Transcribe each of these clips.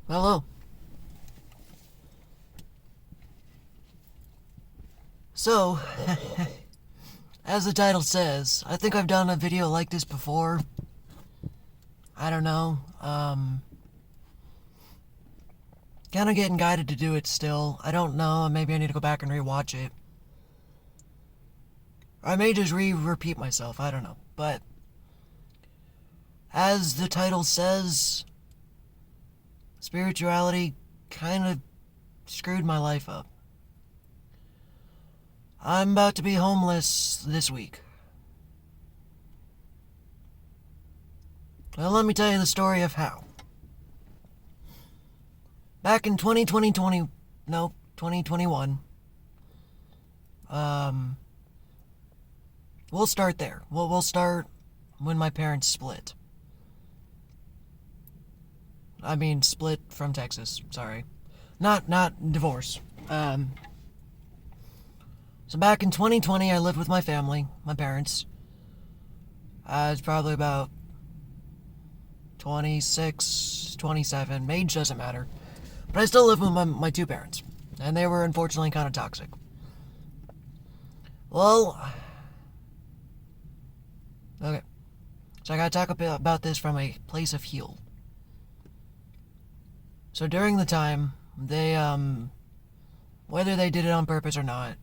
Hello. So, as the title says, I think I've done a video like this before. I don't know. Kind of getting guided to do it still. I don't know. Maybe I need to go back and rewatch it. I may just repeat myself. I don't know. But, as the title says, spirituality kind of screwed my life up. I'm about to be homeless this week. Well, let me tell you the story of how. Back in 2021, we'll start there. We'll start when my parents split. I mean, split from Texas, sorry. Not divorce. So back in 2020, I lived with my family, my parents. I was probably about 26, 27, age doesn't matter. But I still lived with my two parents, and they were unfortunately kind of toxic. Well, okay. So I gotta talk about this from a place of heal. So during the time, they, whether they did it on purpose or not,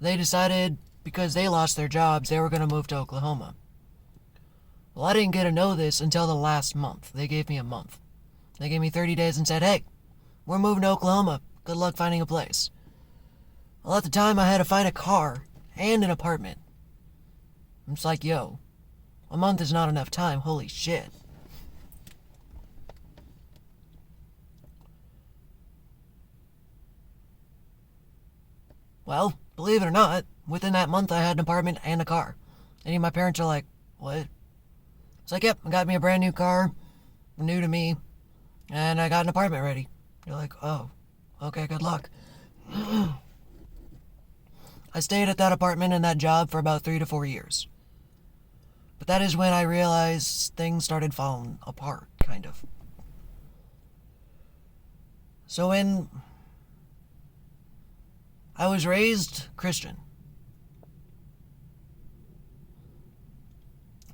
they decided, because they lost their jobs, they were going to move to Oklahoma. Well, I didn't get to know this until the last month. They gave me a month. They gave me 30 days and said, hey, we're moving to Oklahoma. Good luck finding a place. Well, at the time, I had to find a car and an apartment. I'm just like, yo, a month is not enough time. Holy shit. Well, believe it or not, within that month I had an apartment and a car. And my parents are like, what? It's like, yep, I got me a brand new car, new to me, and I got an apartment ready. You're like, oh, okay, good luck. I stayed at that apartment and that job for about 3 to 4 years. But that is when I realized things started falling apart, kind of. So when I was raised Christian.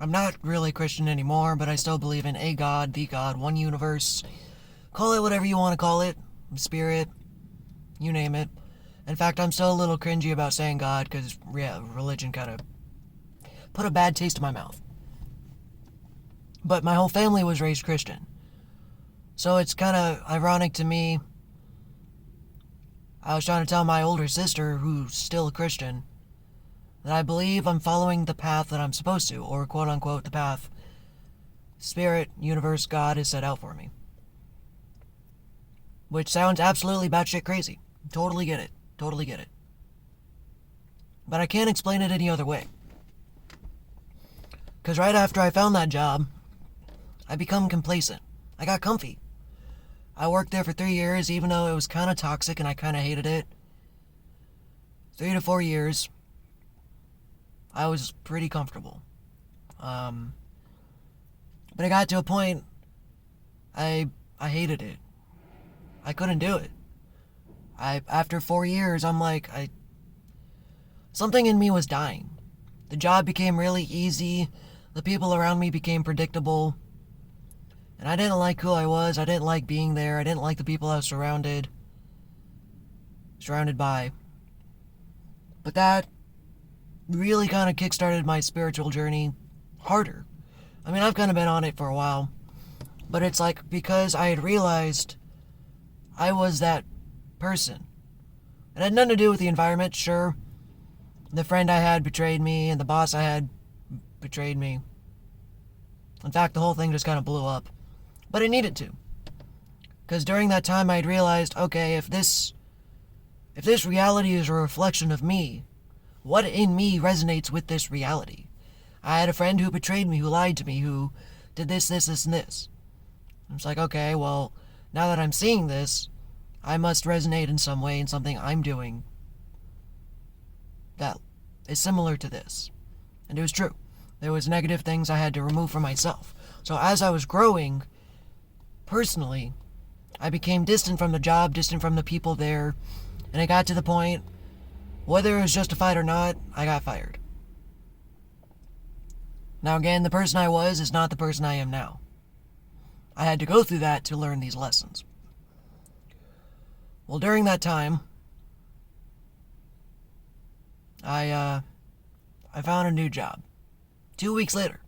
I'm not really Christian anymore, but I still believe in a God, the God, one universe. Call it whatever you want to call it. Spirit, you name it. In fact, I'm still a little cringy about saying God because, yeah, religion kind of put a bad taste in my mouth. But my whole family was raised Christian. So it's kind of ironic to me. I was trying to tell my older sister, who's still a Christian, that I believe I'm following the path that I'm supposed to, or quote-unquote the path Spirit, Universe, God has set out for me. Which sounds absolutely batshit crazy. Totally get it. Totally get it. But I can't explain it any other way. Because right after I found that job, I become complacent. I got comfy. I worked there for 3 years, even though it was kind of toxic and I kind of hated it. 3 to 4 years, I was pretty comfortable. But it got to a point, I hated it. I couldn't do it. After 4 years, I'm like, something in me was dying. The job became really easy. The people around me became predictable. And I didn't like who I was. I didn't like being there. I didn't like the people I was surrounded by. But that really kind of kickstarted my spiritual journey harder. I mean, I've kind of been on it for a while. But it's like, because I had realized I was that person. It had nothing to do with the environment, sure. The friend I had betrayed me, and the boss I had betrayed me. In fact, the whole thing just kind of blew up. But it needed to. Because during that time I'd realized, okay, if this reality is a reflection of me, what in me resonates with this reality? I had a friend who betrayed me, who lied to me, who did this, and this. I'm just like, okay, well, now that I'm seeing this, I must resonate in some way in something I'm doing that is similar to this. And it was true. There was negative things I had to remove from myself. So as I was growing, personally, I became distant from the job, distant from the people there, and it got to the point, whether it was justified or not, I got fired. Now again, the person I was is not the person I am now. I had to go through that to learn these lessons. Well, during that time, I found a new job. 2 weeks later.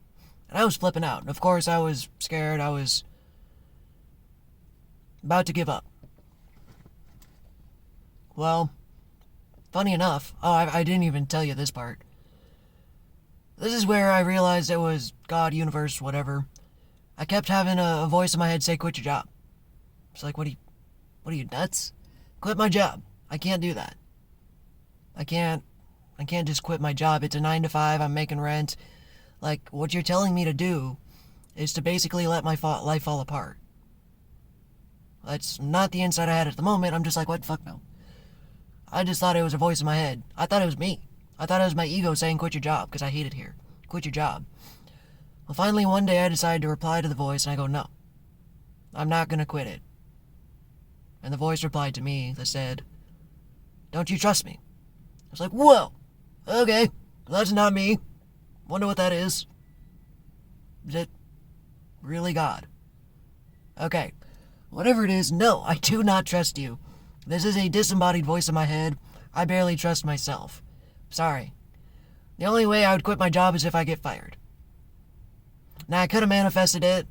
And I was flipping out. Of course, I was scared. I was about to give up. Well, funny enough, I didn't even tell you this part. This is where I realized it was God, universe, whatever. I kept having a voice in my head say, quit your job. It's like, what are you, nuts? Quit my job. I can't do that. I can't just quit my job. It's a 9 to 5. I'm making rent. Like, what you're telling me to do is to basically let my life fall apart. That's not the insight I had at the moment. I'm just like, what? Fuck no. I just thought it was a voice in my head. I thought it was me. I thought it was my ego saying, quit your job, because I hate it here. Quit your job. Well, finally, one day I decided to reply to the voice, and I go, no. I'm not going to quit it. And the voice replied to me that said, don't you trust me? I was like, whoa. Okay. That's not me. Wonder what that is. Is it really God? Okay. Whatever it is, no, I do not trust you. This is a disembodied voice in my head. I barely trust myself. Sorry. The only way I would quit my job is if I get fired. Now, I could have manifested it,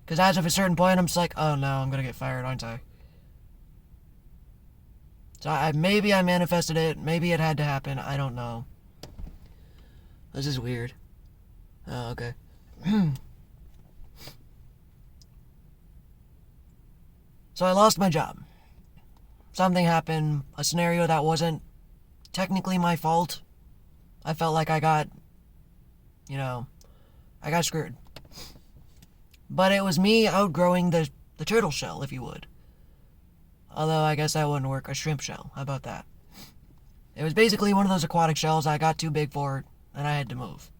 because as of a certain point, I'm just like, oh no, I'm going to get fired, aren't I? So maybe I manifested it. Maybe it had to happen. I don't know. This is weird. Oh, okay. So I lost my job. Something happened, a scenario that wasn't technically my fault. I felt like I got screwed. But it was me outgrowing the turtle shell, if you would. Although I guess that wouldn't work, a shrimp shell. How about that? It was basically one of those aquatic shells I got too big for, and I had to move.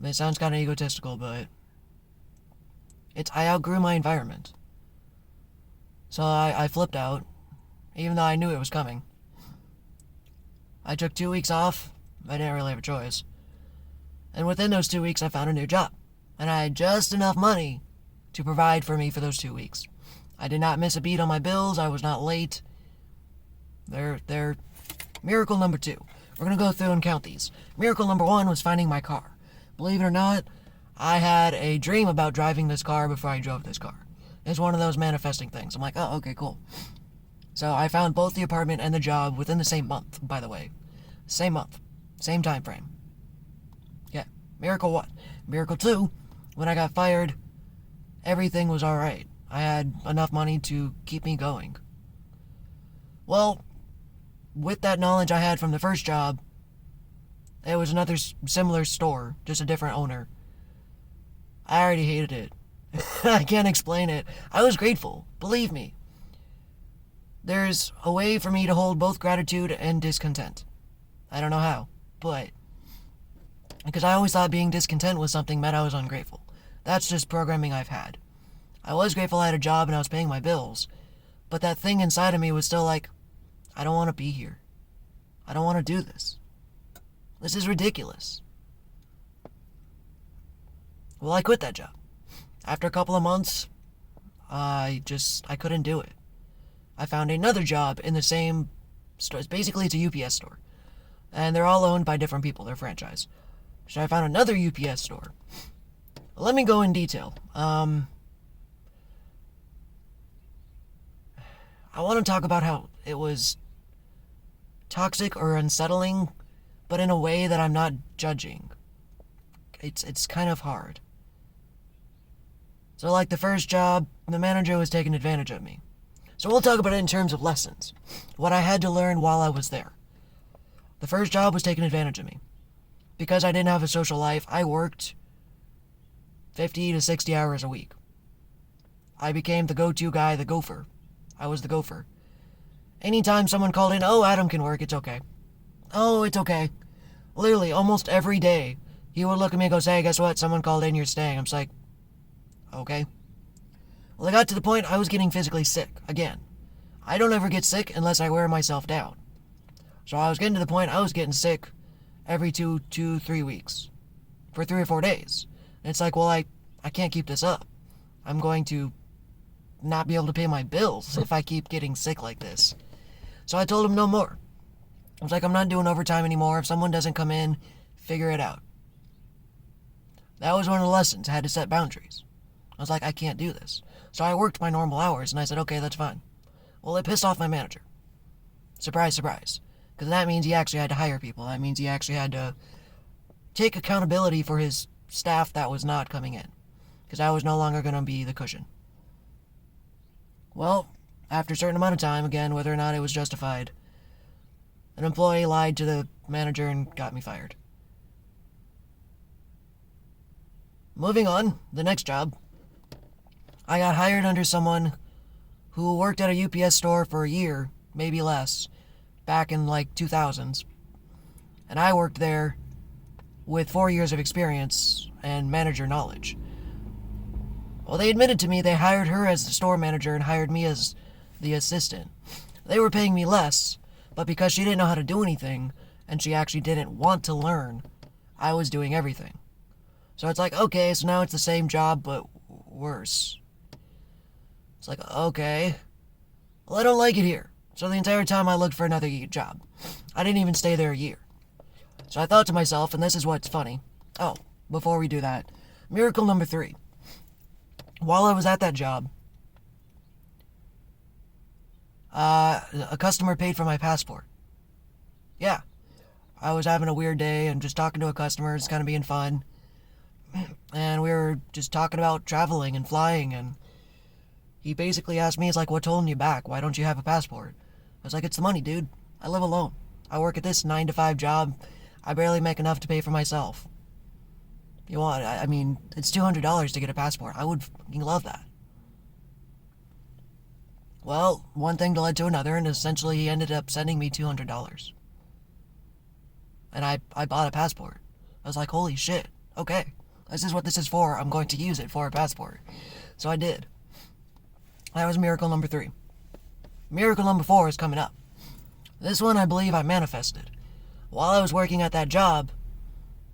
It sounds kind of egotistical, but I outgrew my environment. So I flipped out, even though I knew it was coming. I took 2 weeks off. I didn't really have a choice. And within those 2 weeks, I found a new job. And I had just enough money to provide for me for those 2 weeks. I did not miss a beat on my bills. I was not late. They're miracle number 2. We're going to go through and count these. Miracle number 1 was finding my car. Believe it or not, I had a dream about driving this car before I drove this car. It's one of those manifesting things. I'm like, oh, okay, cool. So I found both the apartment and the job within the same month, by the way. Same month. Same time frame. Yeah. Miracle 1. Miracle 2, when I got fired, everything was alright. I had enough money to keep me going. Well, with that knowledge I had from the first job, it was another similar store, just a different owner. I already hated it. I can't explain it. I was grateful, believe me. There's a way for me to hold both gratitude and discontent. I don't know how, but because I always thought being discontent with something meant I was ungrateful. That's just programming I've had. I was grateful I had a job and I was paying my bills, but that thing inside of me was still like, I don't want to be here. I don't want to do this. This is ridiculous. Well, I quit that job. After a couple of months, I couldn't do it. I found another job in the same store. Basically, it's a UPS store. And they're all owned by different people. They're franchise. So I found another UPS store. Let me go in detail. I want to talk about how it was toxic or unsettling, but in a way that I'm not judging. It's kind of hard. So like the first job, the manager was taking advantage of me. So we'll talk about it in terms of lessons. What I had to learn while I was there. The first job was taking advantage of me. Because I didn't have a social life, I worked 50 to 60 hours a week. I became the go-to guy, the gopher. I was the gopher. Anytime someone called in, oh, Adam can work, it's okay. Oh, it's okay. Literally, almost every day, he would look at me and go, hey, guess what? Someone called in, you're staying. I'm just like, okay? Well, I got to the point I was getting physically sick, again. I don't ever get sick unless I wear myself down. So I was getting to the point I was getting sick every 3 weeks. For 3 or 4 days. And it's like, well, I can't keep this up. I'm going to not be able to pay my bills if I keep getting sick like this. So I told him no more. I was like, I'm not doing overtime anymore. If someone doesn't come in, figure it out. That was one of the lessons. I had to set boundaries. I was like, I can't do this. So I worked my normal hours, and I said, okay, that's fine. Well, it pissed off my manager. Surprise, surprise. Because that means he actually had to hire people. That means he actually had to take accountability for his staff that was not coming in. Because I was no longer going to be the cushion. Well, after a certain amount of time, again, whether or not it was justified, an employee lied to the manager and got me fired. Moving on, the next job. I got hired under someone who worked at a UPS store for a year, maybe less, back in like 2000s. And I worked there with 4 years of experience and manager knowledge. Well, they admitted to me they hired her as the store manager and hired me as the assistant. They were paying me less, but because she didn't know how to do anything, and she actually didn't want to learn, I was doing everything. So it's like, okay, so now it's the same job, but worse. It's like, okay, well, I don't like it here. So the entire time I looked for another job. I didn't even stay there a year. So I thought to myself, and this is what's funny. Oh, before we do that, miracle number 3. While I was at that job, a customer paid for my passport. Yeah. I was having a weird day and just talking to a customer, just kind of being fun. And we were just talking about traveling and flying, and he basically asked me, he's like, what's holding you back? Why don't you have a passport? I was like, it's the money, dude. I live alone. I work at this 9-to-5 job. I barely make enough to pay for myself. You want, I mean, it's $200 to get a passport. I would fucking love that. Well, one thing led to another, and essentially he ended up sending me $200. And I bought a passport. I was like, holy shit, okay. This is what this is for. I'm going to use it for a passport. So I did. That was miracle number 3. Miracle number 4 is coming up. This one I believe I manifested. While I was working at that job,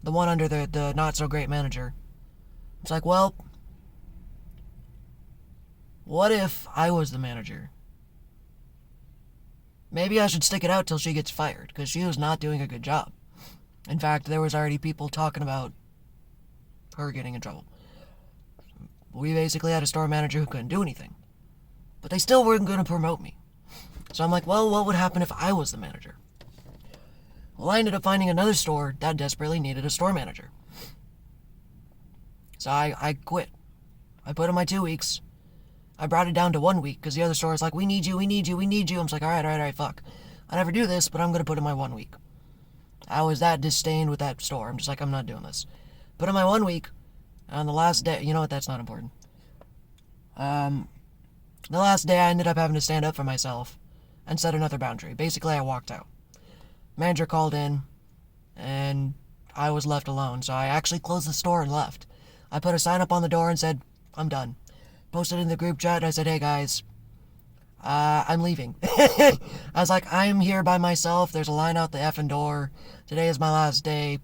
the one under the not-so-great manager, it's like, well, what if I was the manager? Maybe I should stick it out till she gets fired, because she was not doing a good job. In fact, there was already people talking about her getting in trouble. We basically had a store manager who couldn't do anything. But they still weren't going to promote me. So I'm like, well, what would happen if I was the manager? Well, I ended up finding another store that desperately needed a store manager. So I quit. I put in my 2 weeks. I brought it down to 1 week because the other store was like, we need you, we need you, we need you. I'm just like, all right, fuck. I never do this, but I'm going to put in my 1 week. I was that disdained with that store. I'm just like, I'm not doing this. Put in my 1 week. And on the last day, you know what, that's not important. The last day I ended up having to stand up for myself and set another boundary. Basically, I walked out. Manager called in, and I was left alone, so I actually closed the store and left. I put a sign up on the door and said, I'm done. Posted in the group chat, and I said, hey guys, I'm leaving. I was like, I'm here by myself, there's a line out the effing door, today is my last day.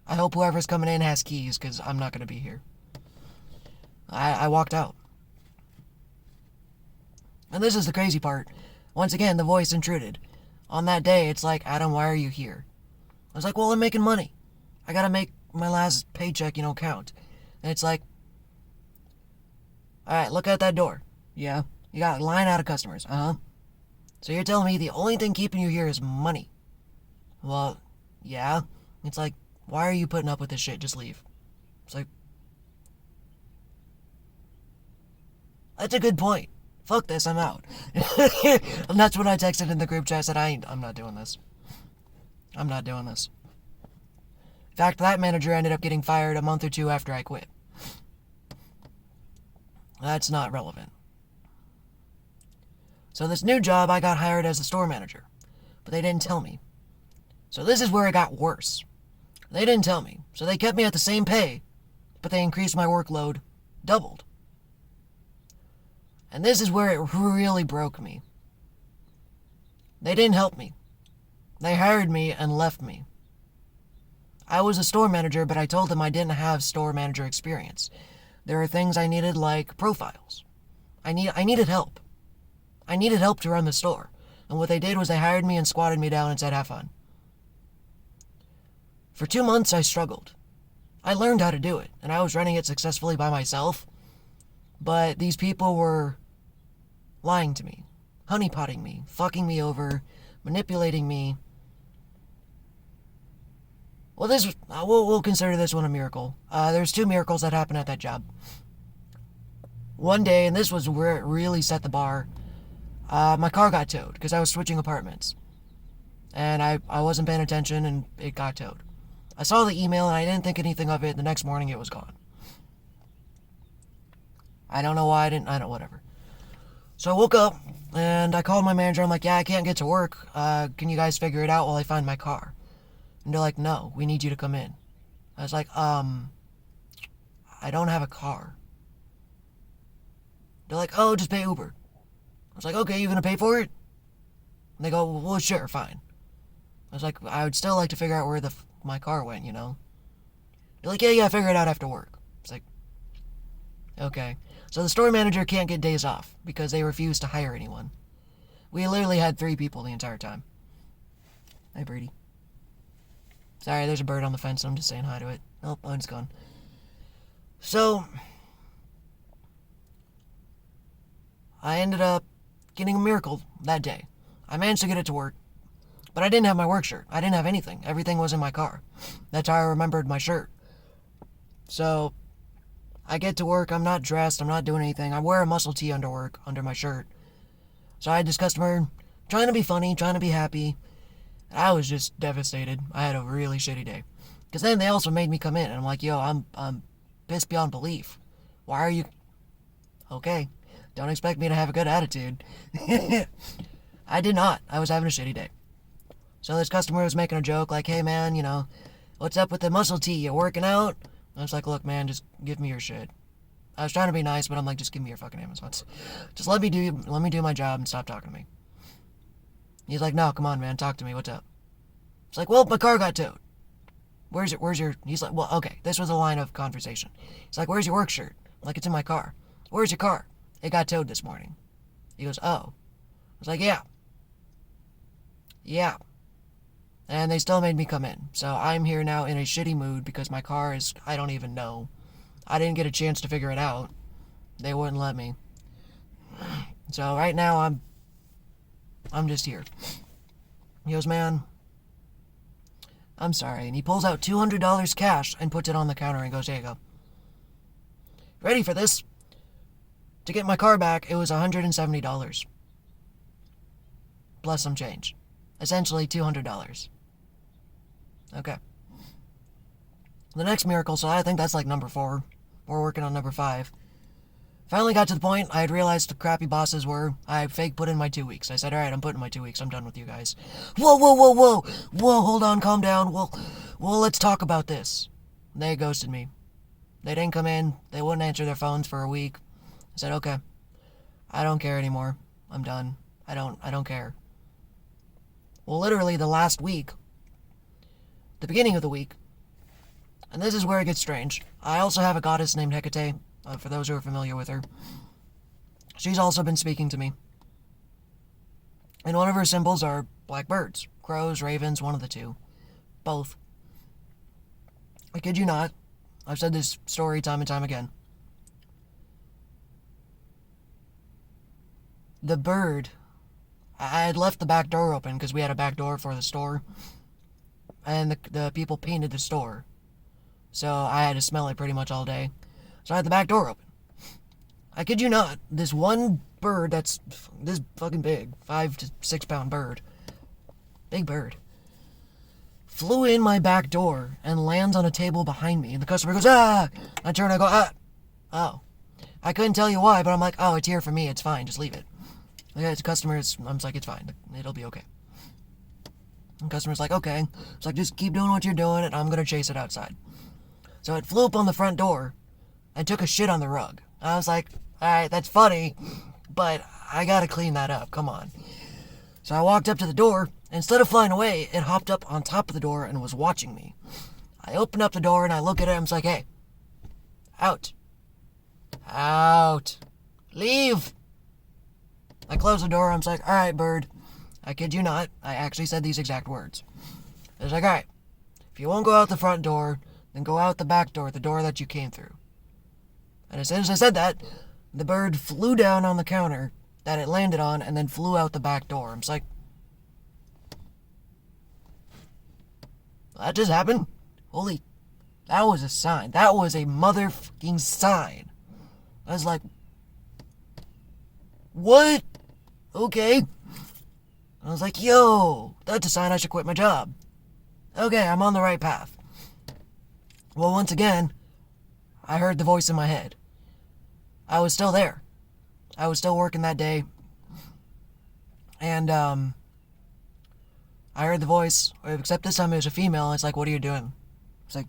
I hope whoever's coming in has keys, because I'm not going to be here. I walked out. And this is the crazy part. Once again, the voice intruded. On that day, it's like, Adam, why are you here? I was like, well, I'm making money. I gotta make my last paycheck, count. And it's like, alright, look at that door. Yeah, you got a line out of customers. Uh-huh. So you're telling me the only thing keeping you here is money? Well, yeah. It's like, why are you putting up with this shit? Just leave. It's like, that's a good point. Fuck this, I'm out. And that's when I texted in the group chat, I said, I'm not doing this. I'm not doing this. In fact, that manager ended up getting fired a month or 2 after I quit. That's not relevant. So this new job, I got hired as a store manager. But they didn't tell me. So this is where it got worse. They didn't tell me. So they kept me at the same pay, but they increased my workload doubled. And this is where it really broke me. They didn't help me. They hired me and left me. I was a store manager, but I told them I didn't have store manager experience. There are things I needed, like profiles. I needed help. I needed help to run the store. And what they did was they hired me and squatted me down and said, have fun. For 2 months, I struggled. I learned how to do it, and I was running it successfully by myself. But these people were lying to me, honeypotting me, fucking me over, manipulating me. Well, we'll consider this one a miracle. There's 2 miracles that happened at that job. One day, and this was where it really set the bar, my car got towed because I was switching apartments. And I wasn't paying attention, and it got towed. I saw the email, and I didn't think anything of it. The next morning, it was gone. I don't know why whatever. So I woke up, and I called my manager. I'm like, yeah, I can't get to work. Can you guys figure it out while I find my car? And they're like, no, we need you to come in. I was like, I don't have a car. They're like, oh, just pay Uber. I was like, okay, you gonna pay for it? And they go, well, sure, fine. I was like, I would still like to figure out where my car went, you know? They're like, yeah, figure it out after work. It's like, okay. So the store manager can't get days off because they refuse to hire anyone. We literally had 3 people the entire time. Hi, Brady. Sorry, there's a bird on the fence. I'm just saying hi to it. Oh, it's gone. So, I ended up getting a miracle that day. I managed to get it to work, but I didn't have my work shirt. I didn't have anything. Everything was in my car. That's how I remembered my shirt. So, I get to work. I'm not dressed. I'm not doing anything. I wear a muscle tee under my shirt. So I had this customer trying to be funny, trying to be happy. I was just devastated. I had a really shitty day. Because then they also made me come in, and I'm like, yo, I'm pissed beyond belief. Why are you... Okay, don't expect me to have a good attitude. I did not. I was having a shitty day. So this customer was making a joke, like, hey man, you know, what's up with the muscle tee? You working out? I was like, look man, just give me your shit. I was trying to be nice, but I'm like, just give me your fucking Amazons. Just let me do my job and stop talking to me. He's like, no, come on, man, talk to me. What's up? It's like, well, my car got towed. Where's your... He's like, well, okay, this was a line of conversation. He's like, where's your work shirt? I'm like, it's in my car. Where's your car? It got towed this morning. He goes, oh. I was like, yeah. Yeah. And they still made me come in. So I'm here now in a shitty mood because my car is... I don't even know. I didn't get a chance to figure it out. They wouldn't let me. So right now I'm just here. He goes, man, I'm sorry. And he pulls out $200 cash and puts it on the counter and goes, here you go. Ready for this? To get my car back, it was $170. Plus some change. Essentially $200. Okay. The next miracle, so I think that's like number 4. We're working on number 5. Finally got to the point I had realized the crappy bosses were. I fake put in my 2 weeks. I said, alright, I'm putting my 2 weeks. I'm done with you guys. Whoa, hold on, calm down. Well, let's talk about this. They ghosted me. They didn't come in. They wouldn't answer their phones for a week. I said, okay. I don't care anymore. I'm done. I don't care. Well, literally the last week, the beginning of the week, and this is where it gets strange. I also have a goddess named Hecate, for those who are familiar with her. She's also been speaking to me. And one of her symbols are black birds. Crows, ravens, one of the two. Both. I kid you not. I've said this story time and time again. The bird... I had left the back door open because we had a back door for the store. And the people painted the store. So I had to smell it pretty much all day. So I had the back door open. I kid you not, this one bird that's this fucking big, 5 to 6 pound bird, big bird, flew in my back door and lands on a table behind me. And the customer goes, ah! I turn, I go, ah! Oh. I couldn't tell you why, but I'm like, oh, it's here for me, it's fine, just leave it. Okay, it's customers, I'm like, it's fine, it'll be okay. And the customer's like, okay. It's like, just keep doing what you're doing and I'm gonna chase it outside. So it flew up on the front door, and took a shit on the rug. I was like, alright, that's funny, but I gotta clean that up, come on. So I walked up to the door. Instead of flying away, it hopped up on top of the door and was watching me. I open up the door and I look at it and I'm like, hey, out. Out. Leave. I close the door. I'm like, all right, bird. I kid you not. I actually said these exact words. I was like, all right, if you won't go out the front door, then go out the back door, the door that you came through. And as soon as I said that, the bird flew down on the counter that it landed on and then flew out the back door. I'm just like, that just happened? Holy, that was a sign. That was a motherfucking sign. I was like, what? Okay. I was like, yo, that's a sign I should quit my job. Okay, I'm on the right path. Well, once again, I heard the voice in my head. I was still there. I was still working that day. And, I heard the voice, except this time it was a female. It's like, what are you doing? It's like,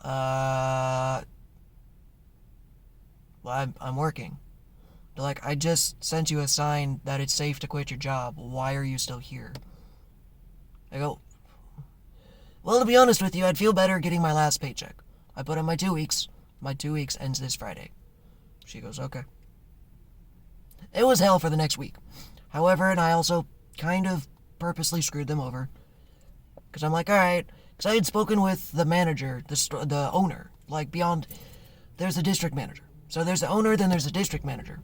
well, I'm working. They're like, I just sent you a sign that it's safe to quit your job. Why are you still here? I go, well, to be honest with you, I'd feel better getting my last paycheck. I put in my 2 weeks. My 2 weeks ends this Friday. She goes, okay. It was hell for the next week. However, and I also kind of purposely screwed them over. Because I'm like, alright. Because I had spoken with the manager, the owner. Like, beyond, there's the district manager. So there's the owner, then there's the district manager.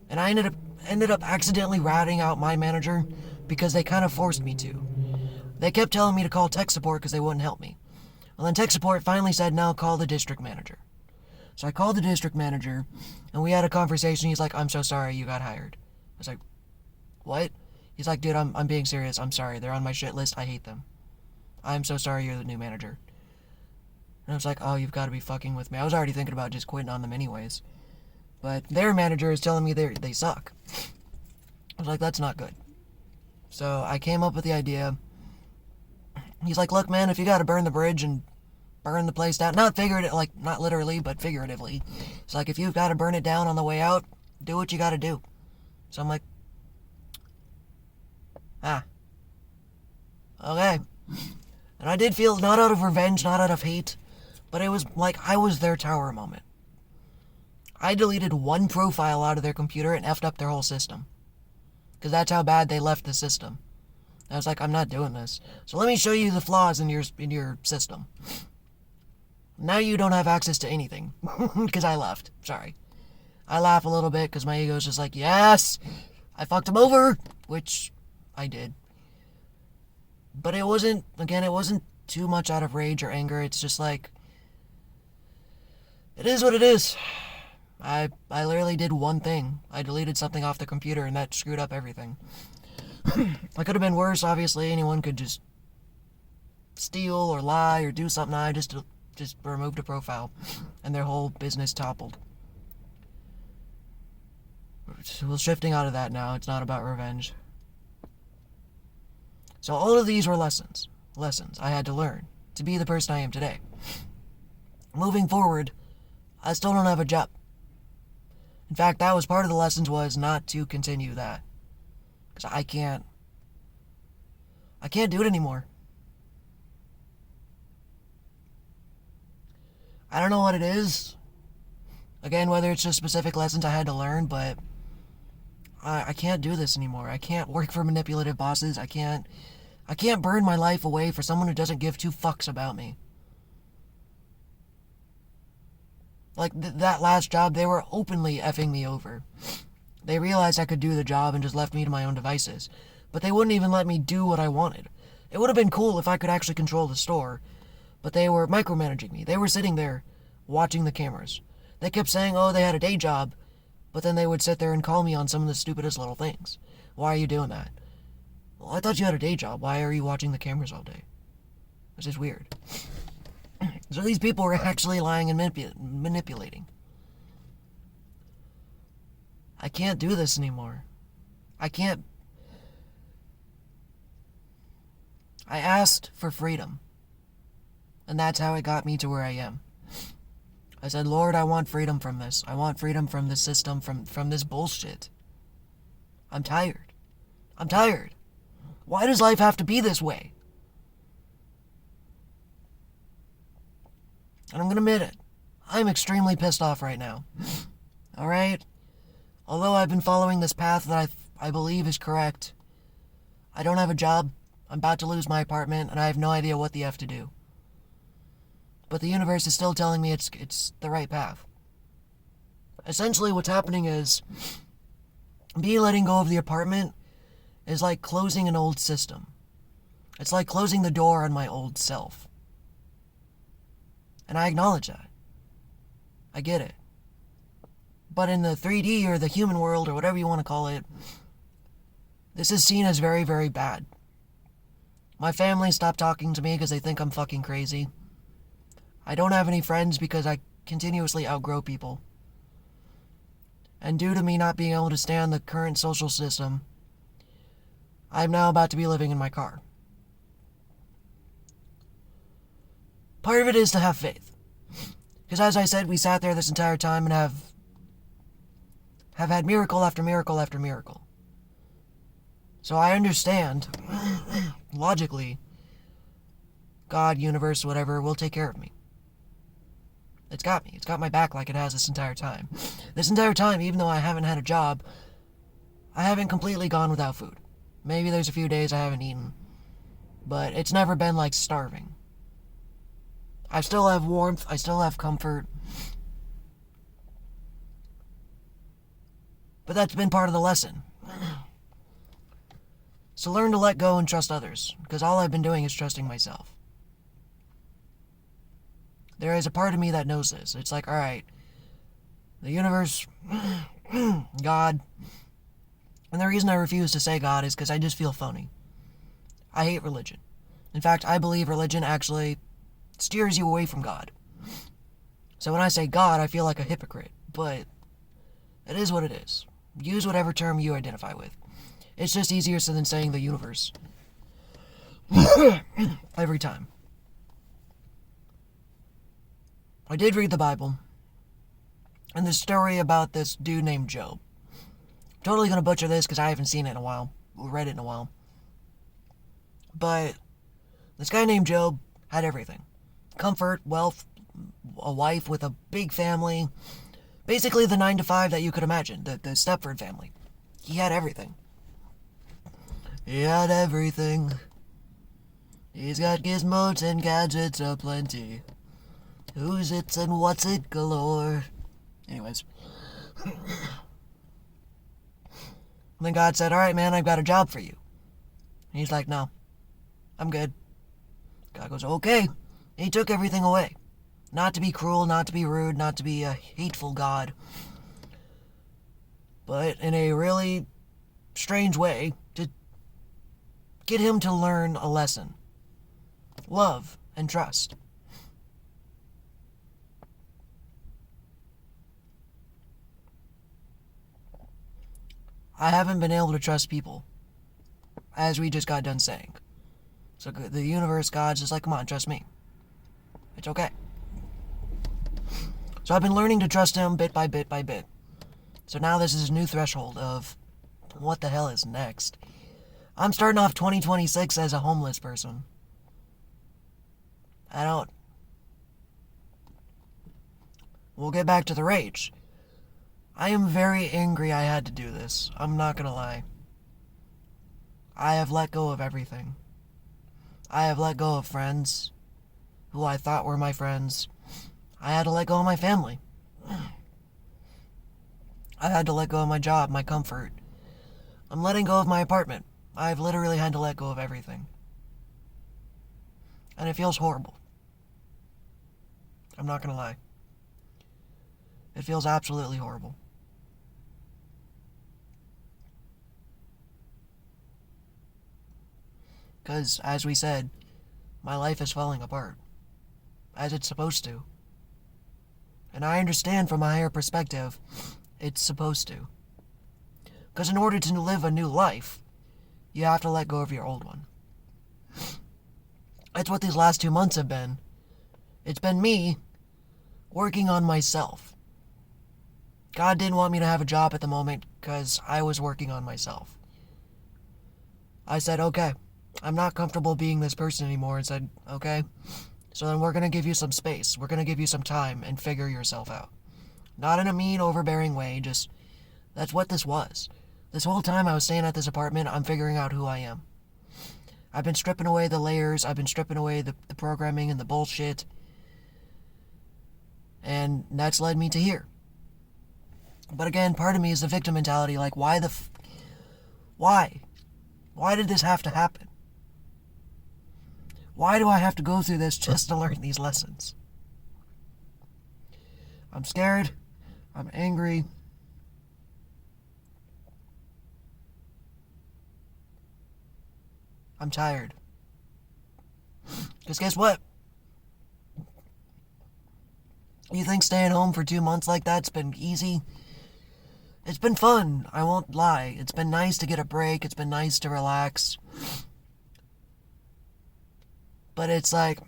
And I ended up accidentally ratting out my manager because they kind of forced me to. They kept telling me to call tech support because they wouldn't help me. Well, then tech support finally said, no, call the district manager. So I called the district manager, and we had a conversation. He's like, I'm so sorry you got hired. I was like, what? He's like, dude, I'm being serious. I'm sorry. They're on my shit list. I hate them. I'm so sorry you're the new manager. And I was like, oh, you've got to be fucking with me. I was already thinking about just quitting on them anyways. But their manager is telling me they suck. I was like, that's not good. So I came up with the idea. He's like, look, man, if you got to burn the bridge and burn the place down, not figuratively, like, not literally, but figuratively. It's like, if you've got to burn it down on the way out, do what you got to do. So I'm like, okay. And I did feel, not out of revenge, not out of hate, but it was like I was their tower moment. I deleted one profile out of their computer and effed up their whole system. Because that's how bad they left the system. I was like, I'm not doing this. So let me show you the flaws in your system. Now you don't have access to anything. Because I left. Sorry. I laugh a little bit because my ego's just like, yes! I fucked him over! Which I did. But it wasn't too much out of rage or anger. It's just like, it is what it is. I literally did one thing. I deleted something off the computer and that screwed up everything. I could have been worse, obviously. Anyone could just steal or lie or do something. I just removed a profile and their whole business toppled. We're shifting out of that now. It's not about revenge. So all of these were lessons I had to learn to be the person I am today. Moving forward, I still don't have a job. In fact, that was part of the lessons, was not to continue that. Because I can't do it anymore. I don't know what it is. Again, whether it's just specific lessons I had to learn, but I can't do this anymore. I can't work for manipulative bosses. I can't burn my life away for someone who doesn't give two fucks about me. Like, that last job, they were openly effing me over. They realized I could do the job and just left me to my own devices. But they wouldn't even let me do what I wanted. It would have been cool if I could actually control the store. But they were micromanaging me. They were sitting there, watching the cameras. They kept saying, oh, they had a day job. But then they would sit there and call me on some of the stupidest little things. Why are you doing that? Well, I thought you had a day job. Why are you watching the cameras all day? This is weird. So these people were actually lying and manipulating. I can't do this anymore. I can't. I asked for freedom. And that's how it got me to where I am. I said, Lord, I want freedom from this. I want freedom from this system, from this bullshit. I'm tired. I'm tired. Why does life have to be this way? And I'm going to admit it. I'm extremely pissed off right now. Alright? Although I've been following this path that I believe is correct, I don't have a job. I'm about to lose my apartment, and I have no idea what the F to do. But the universe is still telling me it's the right path. Essentially, what's happening is me letting go of the apartment is like closing an old system. It's like closing the door on my old self. And I acknowledge that. I get it. But in the 3D or the human world or whatever you want to call it, this is seen as very, very bad. My family stopped talking to me because they think I'm fucking crazy. I don't have any friends because I continuously outgrow people. And due to me not being able to stand the current social system, I'm now about to be living in my car. Part of it is to have faith. Because as I said, we sat there this entire time and have had miracle after miracle after miracle. So I understand, logically, God, universe, whatever, will take care of me. It's got me. It's got my back like it has this entire time. This entire time, even though I haven't had a job, I haven't completely gone without food. Maybe there's a few days I haven't eaten, but it's never been like starving. I still have warmth. I still have comfort. But that's been part of the lesson. So learn to let go and trust others, because all I've been doing is trusting myself. There is a part of me that knows this. It's like, alright, the universe, God, and the reason I refuse to say God is because I just feel phony. I hate religion. In fact, I believe religion actually steers you away from God. So when I say God, I feel like a hypocrite, but it is what it is. Use whatever term you identify with. It's just easier than saying the universe. Every time. I did read the Bible, and the story about this dude named Job. I'm totally gonna butcher this because I haven't seen it in a while, or read it in a while. But this guy named Job had everything. Comfort, wealth, a wife with a big family. Basically the 9-to-5 that you could imagine, the Stepford family. He had everything. He had everything. He's got gizmos and gadgets aplenty. Who's it and what's it galore. Anyways. And then God said, alright man, I've got a job for you. And he's like, no, I'm good. God goes, okay. And he took everything away. Not to be cruel, not to be rude, not to be a hateful God. But in a really strange way, to get him to learn a lesson. Love and trust. I haven't been able to trust people, as we just got done saying. So the universe, God's just like, come on, trust me. It's okay. So I've been learning to trust him bit by bit by bit. So now this is a new threshold of what the hell is next. I'm starting off 2026 as a homeless person. We'll get back to the rage. I am very angry I had to do this. I'm not gonna lie. I have let go of everything. I have let go of friends who I thought were my friends. I had to let go of my family. I had to let go of my job, my comfort. I'm letting go of my apartment. I've literally had to let go of everything. And it feels horrible. I'm not gonna lie. It feels absolutely horrible. Because, as we said, my life is falling apart. As it's supposed to. And I understand from a higher perspective, it's supposed to. Because in order to live a new life, you have to let go of your old one. That's what these last 2 months have been. It's been me working on myself. God didn't want me to have a job at the moment because I was working on myself. I said, okay, I'm not comfortable being this person anymore, and said, okay, so then we're going to give you some space. We're going to give you some time and figure yourself out. Not in a mean, overbearing way, just that's what this was. This whole time I was staying at this apartment, I'm figuring out who I am. I've been stripping away the layers, I've been stripping away the programming and the bullshit, and that's led me to here. But again, part of me is the victim mentality, like, why? Why did this have to happen? Why do I have to go through this just to learn these lessons? I'm scared. I'm angry. I'm tired. Because guess what? You think staying home for 2 months like that's been easy? It's been fun, I won't lie. It's been nice to get a break. It's been nice to relax. But it's like,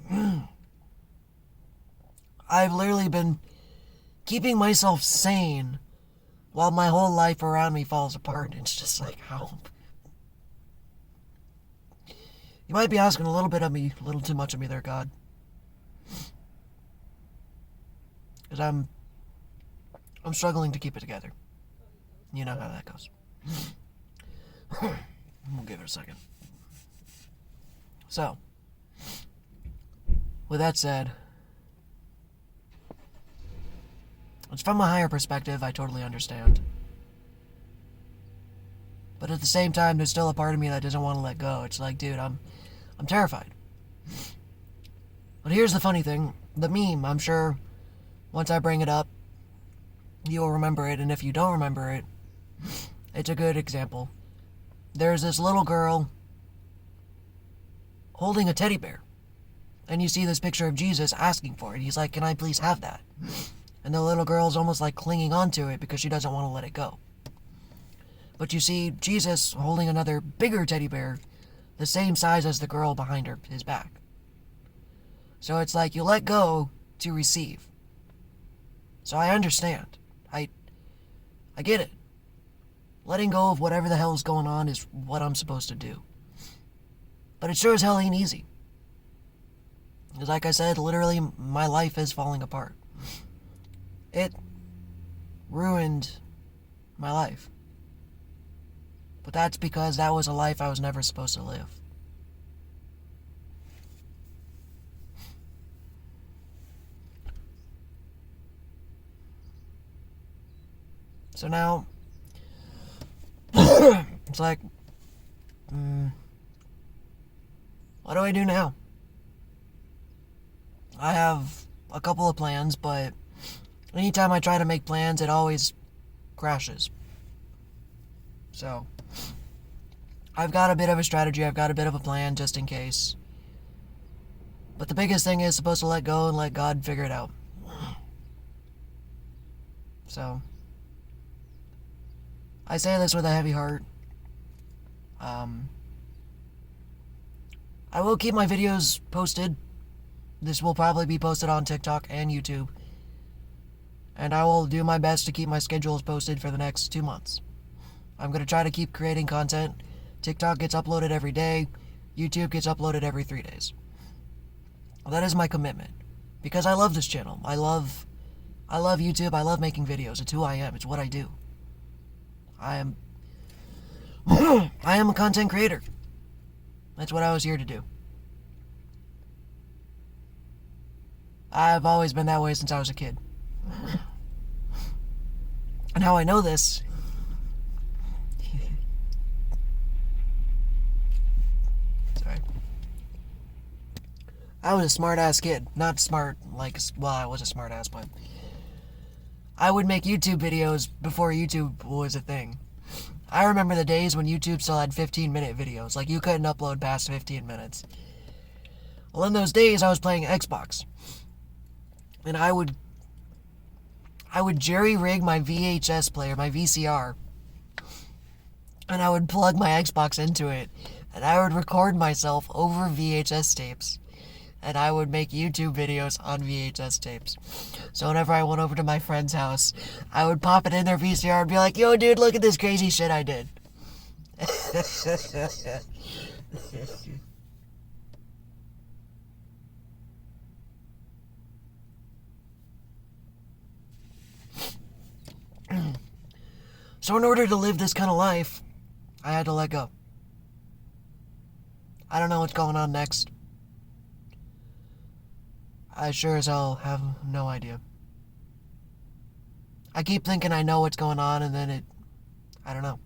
I've literally been keeping myself sane while my whole life around me falls apart. It's just like, how? You might be asking a little bit of me, a little too much of me there, God. Because I'm struggling to keep it together. You know how that goes. We'll give it a second. So, with that said, it's from a higher perspective, I totally understand. But at the same time, there's still a part of me that doesn't want to let go. It's like, dude, I'm terrified. But here's the funny thing. The meme, I'm sure, once I bring it up, you'll remember it. And if you don't remember it, it's a good example. There's this little girl holding a teddy bear. And you see this picture of Jesus asking for it. He's like, can I please have that? And the little girl's almost like clinging onto it because she doesn't want to let it go. But you see Jesus holding another bigger teddy bear, the same size as the girl behind his back. So it's like you let go to receive. So I understand. I get it. Letting go of whatever the hell is going on is what I'm supposed to do. But it sure as hell ain't easy. Because like I said, literally my life is falling apart. It ruined my life. But that's because that was a life I was never supposed to live. So now, it's like, what do I do now? I have a couple of plans, but anytime I try to make plans, it always crashes. So, I've got a bit of a strategy, I've got a bit of a plan just in case. But the biggest thing is supposed to let go and let God figure it out. So, I say this with a heavy heart. I will keep my videos posted. This will probably be posted on TikTok and YouTube. And I will do my best to keep my schedules posted for the next 2 months. I'm going to try to keep creating content. TikTok gets uploaded every day. YouTube gets uploaded every 3 days. That is my commitment. Because I love this channel. I love YouTube. I love making videos. It's who I am. It's what I do. I am a content creator. That's what I was here to do. I've always been that way since I was a kid. And how I know this... Sorry. I was a smart-ass kid. Not smart, like... Well, I was a smart-ass, but... I would make YouTube videos before YouTube was a thing. I remember the days when YouTube still had 15-minute videos. Like, you couldn't upload past 15 minutes. Well, in those days, I was playing Xbox. And I would jerry-rig my VHS player, my VCR. And I would plug my Xbox into it. And I would record myself over VHS tapes. and I would make YouTube videos on VHS tapes. So whenever I went over to my friend's house, I would pop it in their VCR and be like, yo, dude, look at this crazy shit I did. So in order to live this kind of life, I had to let go. I don't know what's going on next. I sure as hell have no idea. I keep thinking I know what's going on, and then I don't know.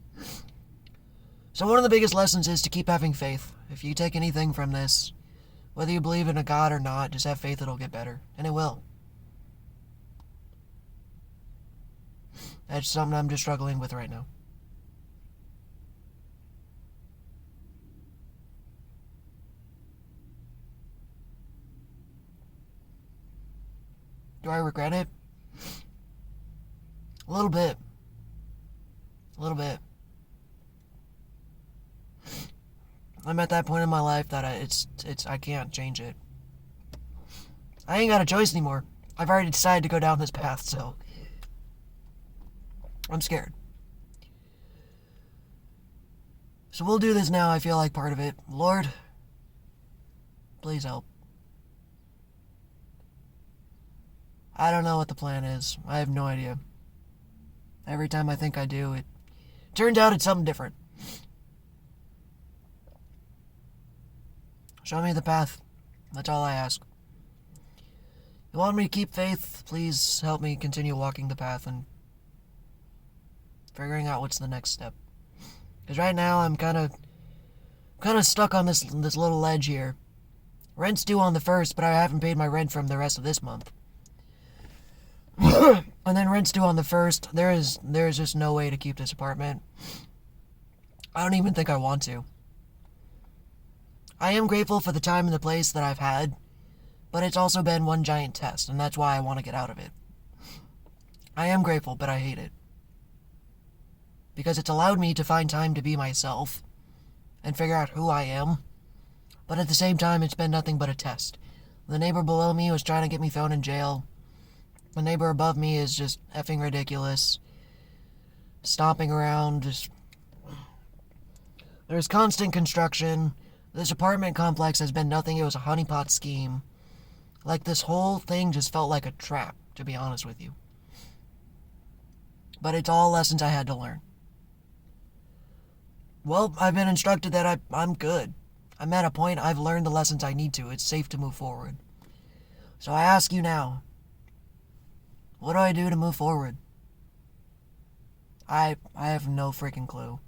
So one of the biggest lessons is to keep having faith. If you take anything from this, whether you believe in a God or not, just have faith it'll get better. And it will. That's something I'm just struggling with right now. Do I regret it? A little bit. A little bit. I'm at that point in my life that I can't change it. I ain't got a choice anymore. I've already decided to go down this path, so I'm scared. So we'll do this now. I feel like part of it. Lord, please help. I don't know what the plan is. I have no idea. Every time I think I do, it turns out it's something different. Show me the path. That's all I ask. You want me to keep faith? Please help me continue walking the path and figuring out what's the next step. Because right now I'm kind of stuck on this little ledge here. Rent's due on the 1st, but I haven't paid my rent from the rest of this month. And then rent's due on the 1st. There is just no way to keep this apartment. I don't even think I want to. I am grateful for the time and the place that I've had, but it's also been one giant test, and that's why I want to get out of it. I am grateful, but I hate it. Because it's allowed me to find time to be myself and figure out who I am, but at the same time, it's been nothing but a test. The neighbor below me was trying to get me thrown in jail. The neighbor above me is just effing ridiculous. Stomping around, There's constant construction. This apartment complex has been nothing. It was a honeypot scheme. Like, this whole thing just felt like a trap, to be honest with you. But it's all lessons I had to learn. Well, I've been instructed that I'm good. I'm at a point I've learned the lessons I need to. It's safe to move forward. So I ask you now, what do I do to move forward? I have no freaking clue.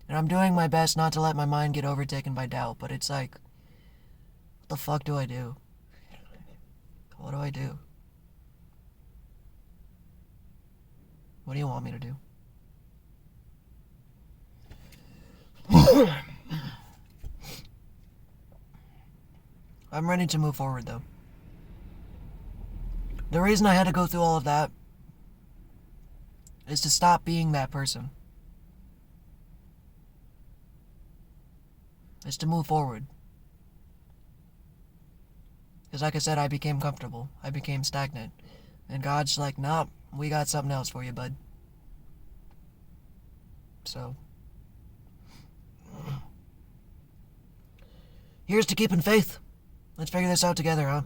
And I'm doing my best not to let my mind get overtaken by doubt, but it's like, what the fuck do I do? What do I do? What do you want me to do? I'm ready to move forward, though. The reason I had to go through all of that is to stop being that person. Is to move forward. Because like I said, I became comfortable. I became stagnant. And God's like, nah, we got something else for you, bud. So, here's to keeping faith. Let's figure this out together, huh?